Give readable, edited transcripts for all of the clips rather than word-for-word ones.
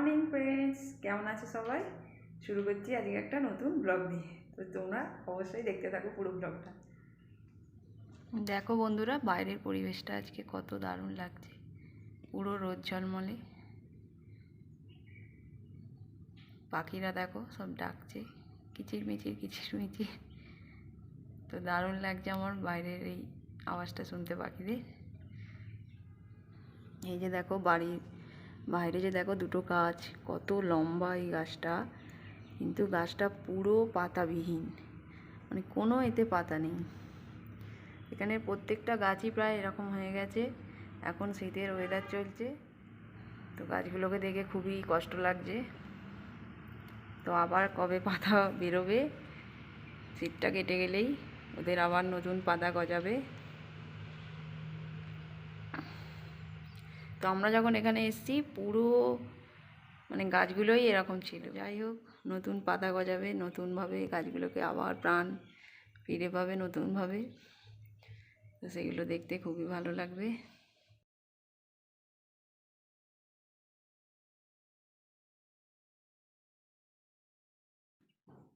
Morning friends, কেমন আছো সবাই? শুরু করছি আজকে একটা নতুন ব্লগ দিয়ে। তো তোমরা অবশ্যই দেখতে থাকো পুরো ব্লগটা। দেখো বন্ধুরা, বাইরের পরিবেশটা আজকে কত দারুণ লাগছে। পুরো রোদ ঝলমলে, পাখিরা দেখো সব ডাকছে কিচিরমিচির কিচিরমিচির। তো দারুণ লাগছে আমার বাইরের এই আওয়াজটা শুনতে পাখিদের। এই যে দেখো বাড়ির বাইরে যে দেখো দুটো গাছ, কত লম্বা এই গাছটা, কিন্তু গাছটা পুরো পাতাবিহীন, মানে কোনো এতে পাতা নেই। এখানে প্রত্যেকটা গাছই প্রায় এরকম হয়ে গেছে। এখন শীতের ওয়েদার চলছে, তো গাছগুলোকে দেখে খুবই কষ্ট লাগছে। তো আবার কবে পাতা বেরোবে, শীতটা কেটে গেলেই ওদের আবার নতুন পাতা গজাবে। তো আমরা যখন এখানে এসেছি পুরো মানে গাছগুলোই এরকম ছিল। যাই হোক, নতুন পাতা গজাবে, নতুনভাবে গাছগুলোকে আবার প্রাণ ফিরে পাবে নতুনভাবে। তো সেগুলো দেখতে খুবই ভালো লাগবে।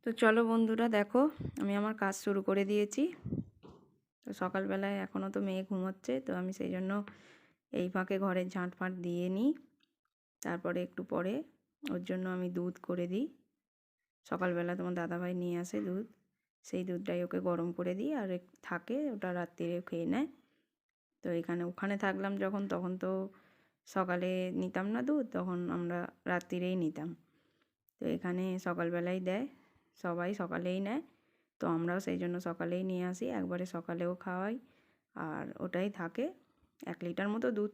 তো চলো বন্ধুরা, দেখো আমি আমার কাজ শুরু করে দিয়েছি। তো সকালবেলায় এখনও তো মেয়ে ঘুমোচ্ছে, তো আমি সেই জন্য এই ফাঁকে ঘরের ঝাঁট ফাঁট দিয়ে নিই। তারপরে একটু পরে ওর জন্য আমি দুধ করে দিই। সকালবেলা তোমার দাদাভাই নিয়ে আসে দুধ, সেই দুধটাই ওকে গরম করে দিই, আর থাকে ওটা রাত্রিরে খেয়ে নেয়। তো ওখানে থাকলাম যখন, তখন তো সকালে নিতাম না দুধ, তখন আমরা রাত্রিরেই নিতাম। তো এখানে সকালবেলাই দেয়, সবাই সকালেই নেয়। তো আমরাও সেই জন্য সকালেই নিয়ে আসি, একবারে সকালেও খাওয়াই। আর ওটাই থাকে 1 লিটার মতো দুধ,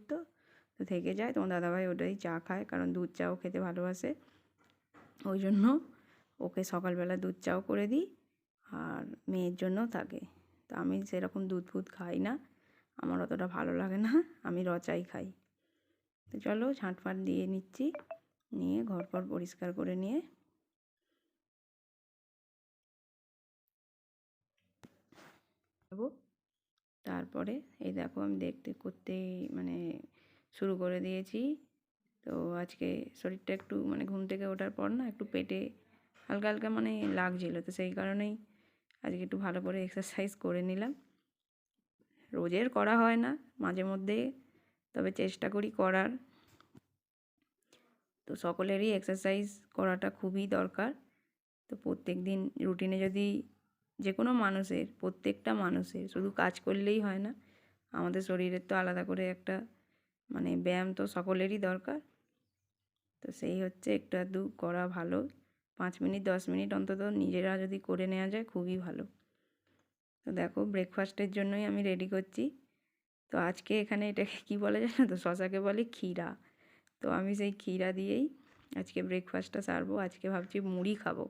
তো থেকে যায়। তোমার দাদাভাই ওটাই চা খায়, কারণ দুধ চাও খেতে ভালোবাসে, ওই জন্য ওকে সকালবেলা দুধ চাও করে দিই। আর মেয়ের জন্য থাকে। তো আমি সেরকম দুধ ফুধ খাই না, আমার অতটা ভালো লাগে না, আমি চাই খাই। তো চলো ঝাঁটফাট দিয়ে নিচ্ছি, নিয়ে ঘর ফর পরিষ্কার করে নিয়ে যাবো। তারপরে এই দেখো আমি করতে মানে শুরু করে দিয়েছি। তো আজকে শরীরটা একটু মানে ঘুম থেকে ওঠার পর না একটু পেটে হালকা হালকা মানে লাগছিলো, তো সেই কারণেই আজকে একটু ভালো করে এক্সারসাইজ করে নিলাম। রোজের করা হয় না, মাঝে মধ্যে তবে চেষ্টা করি করার। তো সকলেরই এক্সারসাইজ করাটা খুবই দরকার। তো প্রত্যেক দিন রুটিনে যদি যে কোনো মানুষের, প্রত্যেকটা মানুষের শুধু কাজ করলেই হয় না, আমাদের শরীরের তো আলাদা করে একটা মানে ব্যায়াম তো সকলেরই দরকার। তো সেই হচ্ছে একটু আধটু করা ভালো, 5 মিনিট 10 মিনিট অন্তত নিজেরা যদি করে নেওয়া যায় খুবই ভালো। তো দেখো ব্রেকফাস্টের জন্যই আমি রেডি করছি। তো আজকে এখানে এটাকে কী বলে জানো তো, শশাকে বলে ক্ষীরা। তো আমি সেই ক্ষীরা দিয়েই আজকে ব্রেকফাস্টটা সারবো। আজকে ভাবছি মুড়ি খাবো।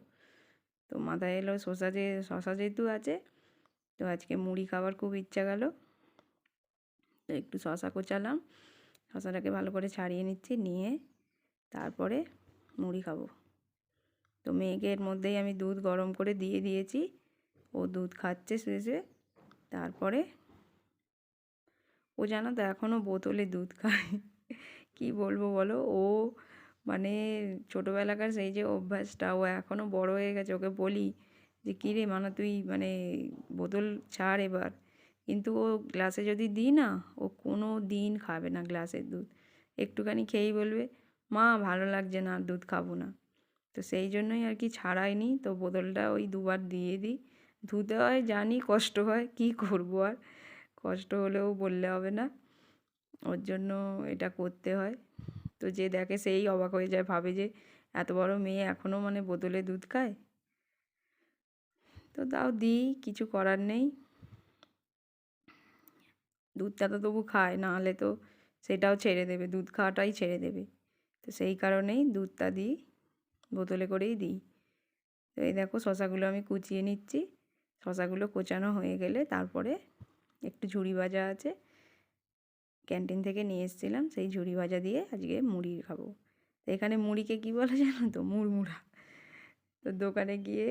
তো মাথায় এলো শশা যেহেতু আছে, তো আজকে মুড়ি খাবার খুব ইচ্ছা গেল। তো একটু শশা কোচালাম, শশাটাকে ভালো করে ছাড়িয়ে নিচ্ছি, নিয়ে তারপরে মুড়ি খাবো। তো মেয়েকে এর মধ্যেই আমি দুধ গরম করে দিয়ে দিয়েছি, ও দুধ খাচ্ছে শুয়ে শুয়ে। তারপরে ও জানো তো এখনও বোতলে দুধ খায়। কি বলবো বলো, ও মানে ছোটোবেলাকার সেই যে অভ্যাসটা, ও এখনও বড় হয়ে গেছে। ওকে বলি যে কী রে মানা, তুই মানে বোতল ছাড় এবার, কিন্তু ও গ্লাসে যদি দিই না, ও কোনো দিন খাবে না গ্লাসের দুধ। একটুখানি খেয়েই বলবে মা ভালো লাগছে না, আর দুধ খাবো না। তো সেই জন্যই আর কি ছাড়াইনি। তো বোতলটা ওই 2বার দিয়ে দিই। ধুতে হয় জানি, কষ্ট হয়, কি করবো আর, কষ্ট হলেও বললে হবে না, ওর জন্য এটা করতে হয়। তো যে দেখে সেই অবাক হয়ে যায়, ভাবে যে এত বড় মেয়ে এখনও মানে বোতলে দুধ খায়। তো তাও দিই, কিছু করার নেই। দুধটা তো তবু খায়, না হলে তো সেটাও ছেড়ে দেবে, দুধ খাওয়াটাই ছেড়ে দেবে। তো সেই কারণেই দুধটা দিই, বোতলে করেই দিই। তো এই দেখো শশাগুলো আমি কুচিয়ে নিচ্ছি। শশাগুলো কোচানো হয়ে গেলে তারপরে একটু ঝুড়ি ভাজা আছে, ক্যান্টিন থেকে নিয়ে এসেছিলাম, সেই ঝুড়ি ভাজা দিয়ে আজকে মুড়ি খাবো। তো এখানে মুড়িকে কী বলে জানো তো, মুড়মুড়া। তো দোকানে গিয়ে,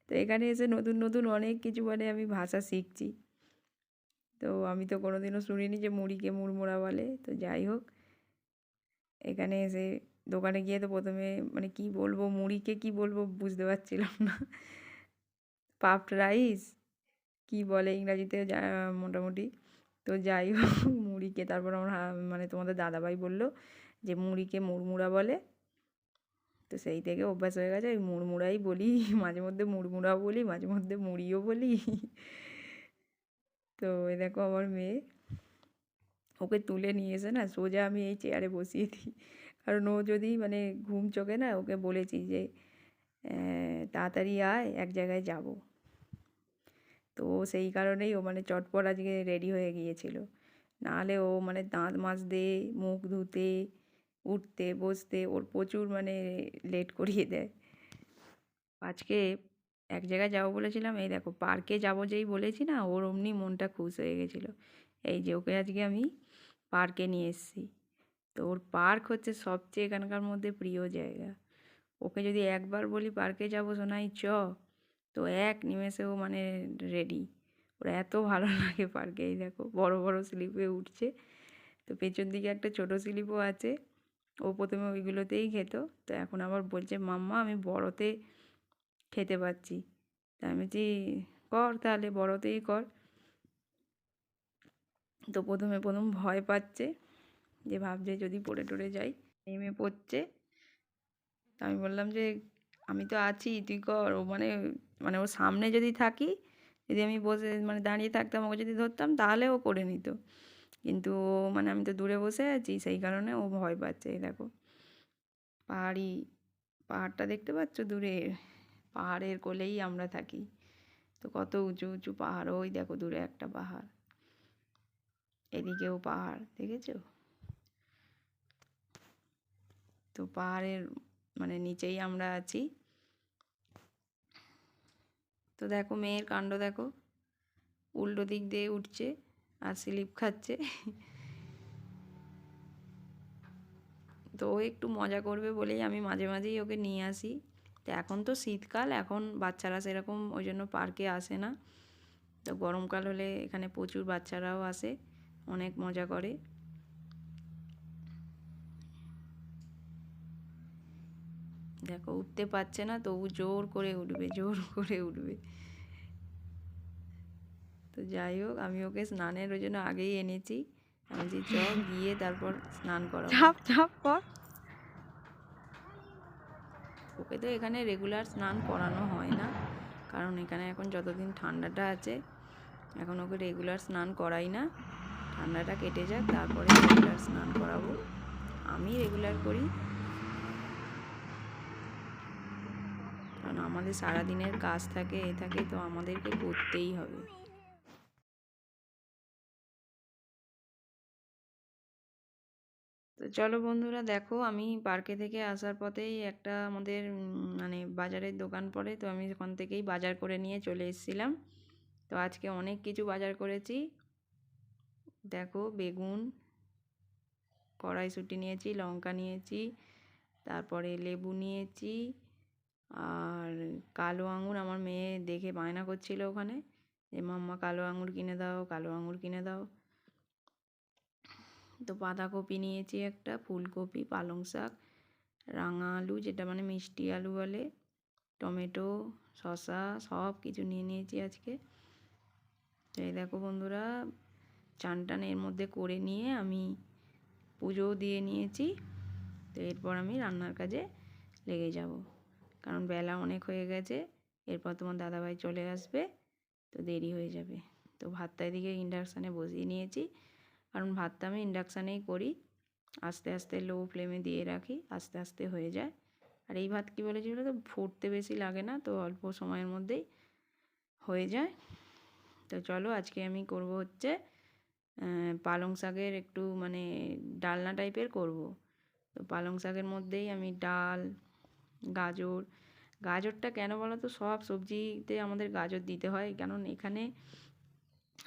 তো এখানে এসে নতুন নতুন অনেক কিছু মানে আমি ভাষা শিখছি। তো আমি তো কোনোদিনও শুনিনি যে মুড়িকে মুড়মুড়া বলে। তো যাই হোক, এখানে এসে দোকানে গিয়ে তো প্রথমে মানে কি বলবো, মুড়িকে কি বলবো বুঝতে পারছিলাম না। পাফড রাইস কি বলে ইংরাজিতে মোটামুটি। তো যাই হোক মুড়িকে তারপর আমার মানে তোমাদের দাদাভাই বললো যে মুড়িকে মুড়মুড়া বলে। তো সেই থেকে অভ্যাস হয়ে গেছে ওই মুড়মুড়াই বলি, মাঝে মধ্যে মুড়মুড়াও বলি, মাঝে মধ্যে মুড়িও বলি। তো এই দেখো আমার মেয়ে, ওকে তুলে নিয়ে এসে না সোজা আমি এই চেয়ারে বসিয়ে দিই, কারণ ও যদি মানে ঘুম চোখে না, ওকে বলেছি যে তাড়াতাড়ি আয় এক জায়গায় যাব। তো সেই কারণেই ও মানে চটপট আজকে রেডি হয়ে গিয়েছিল, নাহলে ও মানে দাঁত মাজতে, মুখ ধুতে, উঠতে বসতে ওর প্রচুর মানে লেট করিয়ে দেয়। আজকে এক জায়গায় যাবো বলেছিলাম, এই দেখো পার্কে যাবো যেই বলেছি না, ওর অমনি মনটা খুশ হয়ে গেছিলো। এই যে ওকে আজকে আমি পার্কে নিয়ে এসেছি। তো ওর পার্ক হচ্ছে সবচেয়ে এখানকার মধ্যে প্রিয় জায়গা। ওকে যদি একবার বলি পার্কে যাবো সোনাই চ, তো এক নিমেষে ও মানে রেডি। ওর এত ভালো লাগে পার্কে। এই দেখো বড় বড় স্লিপে উঠছে, তো পেছন দিকে একটা ছোট স্লিপও আছে। ও প্রথমে ওইগুলোতেই খেত, তো এখন আবার বলছে মাম্মা আমি বড়তে খেতে পাচ্ছি। তা আমি বলছি কর তাহলে বড়তেই কর। তো প্রথম ভয় পাচ্ছে, যে ভাবছে যদি পড়ে টরে যাই, নেমে পড়ছে। তা আমি বললাম যে আমি তো আছি, তুই কর। ও মানে মানে ওর সামনে যদি থাকি, যদি আমি বসে মানে দাঁড়িয়ে থাকতাম, ওকে যদি ধরতাম তাহলে ও করে নিত, কিন্তু মানে আমি তো দূরে বসে আছি, সেই কারণে ও ভয় পাচ্ছে। এই দেখো পাহাড়টা দেখতে পাচ্ছ দূরে, পাহাড়ের কোলেই আমরা থাকি। তো কত উঁচু উঁচু পাহাড়, ওই দেখো দূরে একটা পাহাড়, এদিকেও পাহাড়, দেখেছো? তো পাহাড়ের মানে নিচেই আমরা আছি। তো দেখো মেয়ের কাণ্ড দেখো, উল্টো দিক দিয়ে উঠছে আর স্লিপ খাচ্ছে। তো ও একটু মজা করবে বলেই আমি মাঝে মাঝেই ওকে নিয়ে আসি। তো এখন তো শীতকাল, এখন বাচ্চারা সেরকম ওই জন্য পার্কে আসে না। তো গরমকাল হলে এখানে প্রচুর বাচ্চারাও আসে, অনেক মজা করে। দেখো উঠতে পারছে না, তবু জোর করে উঠবে, জোর করে উঠবে। তো যাই হোক আমি ওকে স্নানের ওই জন্য আগেই এনেছি। আমি যে চ গিয়ে তারপর স্নান করাবো। চাপ চাপ কর। ওকে তো এখানে রেগুলার স্নান করানো হয় না, কারণ এখানে এখন যতদিন ঠান্ডাটা আছে, এখন ওকে রেগুলার স্নান করাই না। ঠান্ডাটা কেটে যাক তারপরে রেগুলার স্নান করাবো। আমি রেগুলার করি, কারণ আমাদের সারাদিনের কাজ থাকে, এ থাকে, তো আমাদেরকে করতেই হবে। তো চলো বন্ধুরা, দেখো আমি পার্কে থেকে আসার পথেই একটা আমাদের মানে বাজারের দোকান পড়ে, তো আমি ওখান থেকেই বাজার করে নিয়ে চলে এসেছিলাম। তো আজকে অনেক কিছু বাজার করেছি। দেখো বেগুন, কড়াইশুঁটি নিয়েছি, লঙ্কা নিয়েছি, তারপরে লেবু নিয়েছি, আর কালো আঙুর। আমার মেয়ে দেখে বায়না করছিল ওখানে যে মাম্মা কালো আঙুর কিনে দাও, কালো আঙুর কিনে দাও। তো বাঁধাকপি নিয়েছি একটা, ফুলকপি, পালং শাক, রাঙা আলু যেটা মানে মিষ্টি আলু বলে, টমেটো, শসা, সব কিছু নিয়ে নিয়েছি আজকে। তো এই দেখো বন্ধুরা, চান টান এর মধ্যে করে নিয়ে আমি পুজোও দিয়ে নিয়েছি। তো এরপর আমি রান্নার কাজে লেগে যাব, কারণ বেলা অনেক হয়ে গেছে, এরপর তোমার দাদাভাই চলে আসবে, তো দেরি হয়ে যাবে। তো ভাতটা এদিকে ইন্ডাকশানে বসিয়ে নিয়েছি, কারণ ভাতটা আমি ইন্ডাকশানেই করি, আস্তে আস্তে লো ফ্লেমে দিয়ে রাখি, আস্তে আস্তে হয়ে যায়। আর এই ভাত কী বলেছিল, তো ফুটতে বেশি লাগে না, তো অল্প সময়ের মধ্যেই হয়ে যায়। তো চলো আজকে আমি করব হচ্ছে পালং শাকের একটু মানে ডালনা টাইপের করব। তো পালং শাকের মধ্যেই আমি ডাল, গাজরটা কেন বলো তো, সব সবজিতে আমাদের গাজর দিতে হয়, কারণ এখানে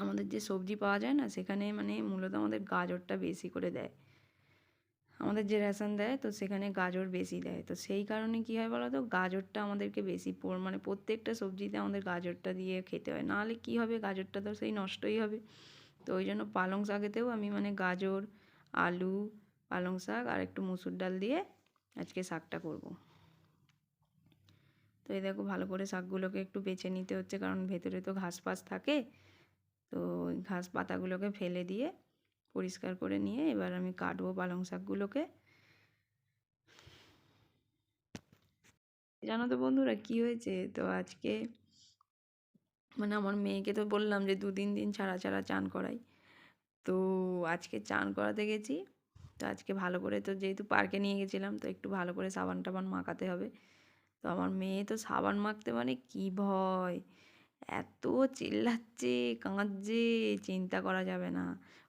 আমাদের যে সবজি পাওয়া যায় না, সেখানে মানে মূলত আমাদের গাজরটা বেশি করে দেয়। আমাদের যে রেশন দেয়, তো সেখানে গাজর বেশি দেয়, তো সেই কারণে কী হয় বলো তো, গাজরটা আমাদেরকে বেশি মানে প্রত্যেকটা সবজিতে আমাদের গাজরটা দিয়ে খেতে হয়, নাহলে কী হবে, গাজরটা তো সেই নষ্টই হবে। তো ওই জন্য পালং শাকেতেও আমি মানে গাজর, আলু, পালং শাক আর একটু মুসুর ডাল দিয়ে আজকে শাকটা করব। তো এই দেখো ভালো করে শাকগুলোকে একটু বেছে নিতে হচ্ছে, কারণ ভেতরে তো ঘাস ফাস থাকে। তো ওই ঘাস পাতাগুলোকে ফেলে দিয়ে পরিষ্কার করে নিয়ে এবার আমি কাটবো পালং শাকগুলোকে। জানো তো বন্ধুরা কি হয়েছে, তো আজকে মানে আমার মেয়েকে তো বললাম যে 2-3 দিন ছাড়া ছাড়া চান করাই। তো আজকে চান করাতে গেছি। তো আজকে ভালো করে, তো যেহেতু পার্কে নিয়ে গেছিলাম, তো একটু ভালো করে সাবান টাবান মাখাতে হবে। তো আমার মেয়ে তো সাবান মাখতে মানে কি ভয়, এত চিল্লাচ্ছে কাঁদছে, চিন্তা করা যাবে না।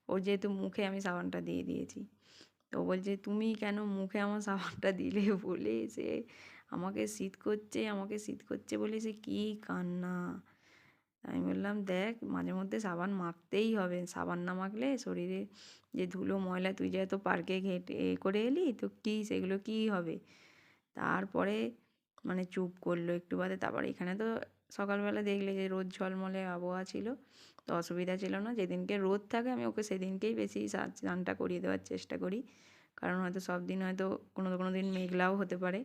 ওর যেহেতু মুখে আমি সাবানটা দিয়ে দিয়েছি, তো বলছে তুমি কেন মুখে আমার সাবানটা দিলে বলে সে আমাকে শীত করছে, আমাকে শীত করছে বলে সে কী কান্না। আমি বললাম দেখ মাঝে মধ্যে সাবান মাখতেই হবে, সাবান না মাখলে শরীরে যে ধুলো ময়লা, তুই যেহেতু পার্কে ঘেটে করে এলি তো কী সেগুলো কী হবে। তারপরে মানে চুপ করলো একটু বাদে। তারপরে এখানে তো সকালবেলা দেখলে যে রোদ ঝলমলে আবহাওয়া ছিল, তো অসুবিধা ছিল না। যেদিনকে রোদ থাকে আমি ওকে সেদিনকেই বেশি স্নানটা করিয়ে দেওয়ার চেষ্টা করি, কারণ হয়তো সব দিন হয়তো কোনো দিন মেঘলাও হতে পারে।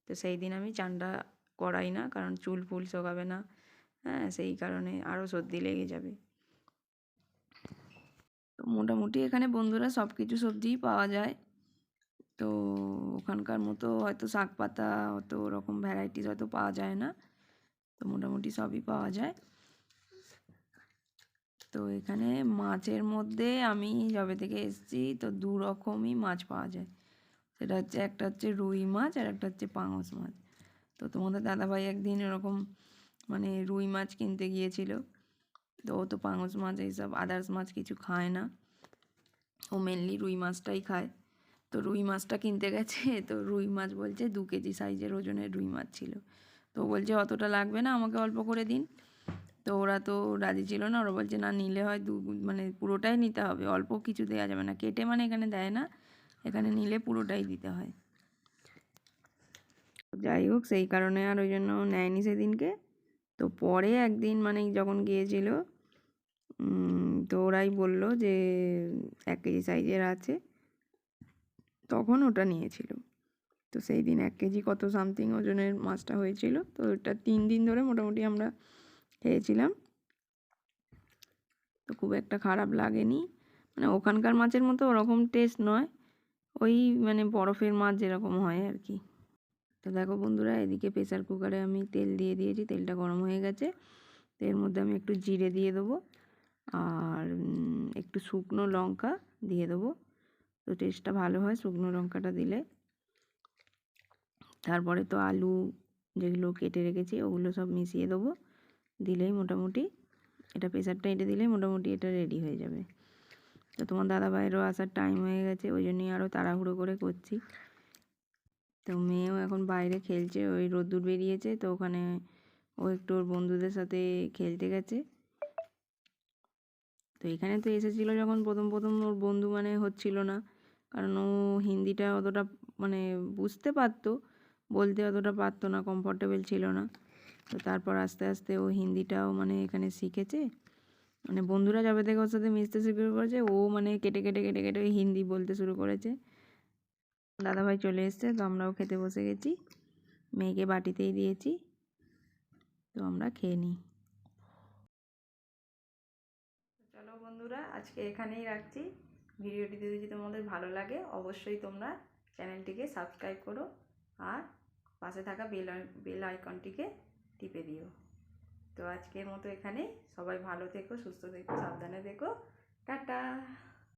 তো সেই দিন আমি চানটা করাই না, কারণ চুল ফুল শোকাবে না, হ্যাঁ সেই কারণে আরও সর্দি লেগে যাবে। তো মোটামুটি এখানে বন্ধুরা সব কিছু সবজিই পাওয়া যায়। তো ওখানকার মতো হয়তো শাক পাতা অত ওরকম ভ্যারাইটিস হয়তো পাওয়া যায় না, তো মোটামুটি সবই পাওয়া যায়। তো এখানে মাছের মধ্যে আমি যবে থেকে এসেছি তো 2 রকমই মাছ পাওয়া যায়। সেটা হচ্ছে একটা হচ্ছে রুই মাছ আর একটা হচ্ছে পাঙাশ মাছ। তো তোমাদের দাদাভাই একদিন এরকম মানে রুই মাছ কিনতে গিয়েছিল। তো ও তো পাঙাশ মাছ এইসব আদার্স মাছ কিছু খায় না, ও মেনলি রুই মাছটাই খায়। তো রুই মাছটা কিনতে গেছে, তো রুই মাছ বলছে 2 কেজি সাইজের ওজনের রুই মাছ ছিল। তো বলছে অতটা লাগবে না, আমাকে অল্প করে দিন। তো ওরা তো রাজি ছিল না, ওরা বলছে না নিলে হয় মানে পুরোটাই নিতে হবে, অল্প কিছু দেওয়া যাবে না, কেটে মানে এখানে দেয় না, এখানে নিলে পুরোটাই দিতে হয়। যাই হোক সেই কারণে আর ওই জন্য নেয়নি সেদিনকে। তো পরে একদিন মানে যখন গিয়েছিল, তো ওরাই বলল যে 1 কেজি সাইজের আছে, তখন ওটা নিয়েছিল। তো সেই দিন 1 কেজি কত সামথিং ওজনের মাছটা হয়েছিল। তো ওটা 3 দিন ধরে মোটামুটি আমরা খেয়েছিলাম। তো খুব একটা খারাপ লাগেনি, মানে ওখানকার মাছের মতো ওরকম টেস্ট নয়, ওই মানে বরফের মাছ যেরকম হয় আর কি। তো দেখো বন্ধুরা এদিকে প্রেসার কুকারে আমি তেল দিয়ে দিয়েছি, তেলটা গরম হয়ে গেছে। তো এর মধ্যে আমি একটু জিরে দিয়ে দেবো আর একটু শুকনো লঙ্কা দিয়ে দেবো, তো টেস্টটা ভালো হয় শুকনো লঙ্কাটা দিলে। তারপরে তো আলু যেগুলো কেটে রেখেছি ওগুলো সব মিশিয়ে দেবো, দিলেই মোটামুটি এটা প্রেসারটা এঁটে দিলেই মোটামুটি এটা রেডি হয়ে যাবে। তো তোমার দাদাভাইয়েরও আসার টাইম হয়ে গেছে, ওই জন্যই আরও তাড়াহুড়ো করে করছি। তো মেয়েও এখন বাইরে খেলছে, ওই রোদ্দুর বেরিয়েছে তো ওখানে ও একটু ওর বন্ধুদের সাথে খেলতে গেছে। তো এখানে তো এসেছিলো যখন প্রথম ওর বন্ধু মানে হচ্ছিল না, কারণ ও হিন্দিটা অতটা মানে বুঝতে পারতো, বলতে অতটা পারতো না, কমফর্টেবল ছিল না। তো তারপর আস্তে আস্তে ও হিন্দিটাও মানে এখানে শিখেছে, মানে বন্ধুরা যবে থেকে ওর সাথে মিশতে শুরু করেছে ও মানে কেটে কেটে কেটে কেটে ওই হিন্দি বলতে শুরু করেছে। দাদাভাই চলে এসছে, তো আমরাও খেতে বসে গেছি, মেয়েকে বাটিতেই দিয়েছি, তো আমরা খেয়ে নিই। চলো বন্ধুরা আজকে এখানেই রাখছি। ভিডিওটিতে যদি তোমাদের ভালো লাগে অবশ্যই তোমরা চ্যানেলটিকে সাবস্ক্রাইব করো আর পাশে থাকা বেল আইকনটিকে টিপে দিও। তো আজকের মতো এখানেই, সবাই ভালো থেকো, সুস্থ থেকো, সাবধানে থেকো, টাটা।